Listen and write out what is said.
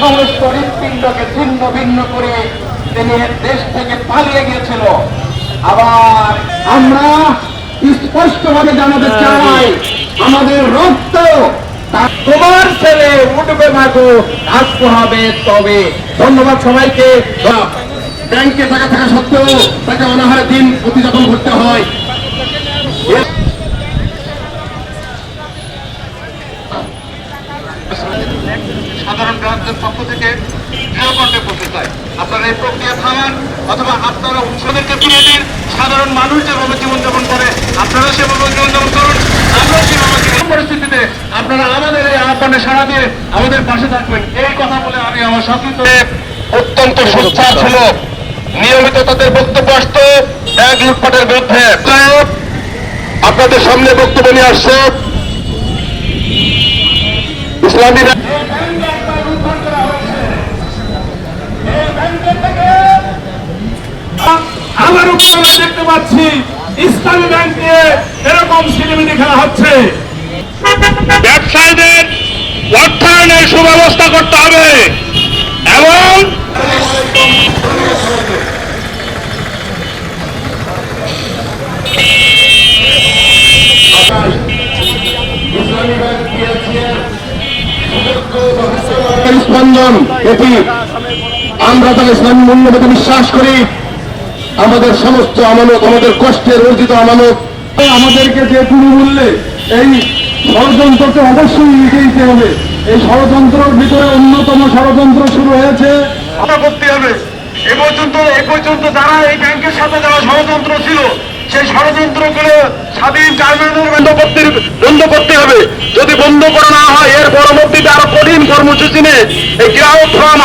সমস্ত হৃৎপিণ্ডকে ছিন্ন ভিন্ন করে তিনি দেশ থেকে পালিয়ে গিয়েছিল। আবার আমরা স্পষ্টভাবে জানাতে চাই, আমাদের রক্ত তোমার ছেলে উঠবে মাগো, আসতে হবে তবে। ধন্যবাদ সবাইকে। ব্যাংকে টাকা থাকা সত্ত্বেও তাকে অনাহারে দিন প্রতিযাপন করতে হয়। সাধারণ গ্রাহকদের পক্ষ থেকে দৃঢ়কণ্ঠে বলতে চাই, আপনারা এই প্রক্রিয়া থামান অথবা আপনারা উৎসদেরকে ফিরিয়ে দিন। সাধারণ মানুষ যেভাবে জীবনযাপন করে আপনারা সেভাবে জীবনযাপন করুন। আমরা সেভাবে পরিস্থিতিতে আপনারা আমাদের এই আহ্বানে সাড়া দিয়ে আমাদের পাশে থাকবেন, এই কথা বলে আমি আমার সংক্ষিপ্ত অত্যন্ত সোচ্চার ছিল। নিয়মিত তাদের বক্তব্য আসতো ব্যাংক লুটপাটের বিরুদ্ধে। আপনাদের সামনে বক্তব্য নিয়ে আসছে ইসলামী আবারও দেখতে পাচ্ছি ইসলামী ব্যাংক নিয়ে এরকম সিনেমিনি খেলা হচ্ছে। ব্যবসায়ীদের অর্থায়নের সুব্যবস্থা করতে হবে এবং স্পন্দন, এটি আমরা তার ইসলামী মূল্যবোধে বিশ্বাস করি। আমাদের সমস্ত আমানত, আমাদের কষ্টের অর্জিত আমানত, আমাদেরকে যে কোনো মূল্যে এই ষড়যন্ত্রকে অবশ্যই মিটে দিতে হবে। এই ষড়যন্ত্রের ভিতরে অন্যতম ষড়যন্ত্র শুরু হয়েছে করতে হবে। এ পর্যন্ত যারা এই ব্যাংকের সাথে যারা ষড়যন্ত্র ছিল, সেই ষড়যন্ত্রগুলো স্বাধীন চেয়ারম্যানের বন্ধ করতে হবে। যদি বন্ধ করা না হয়, এর পরবর্তীতে আরো কঠিন কর্মসূচি নিয়ে এই গ্রাহক ফোরাম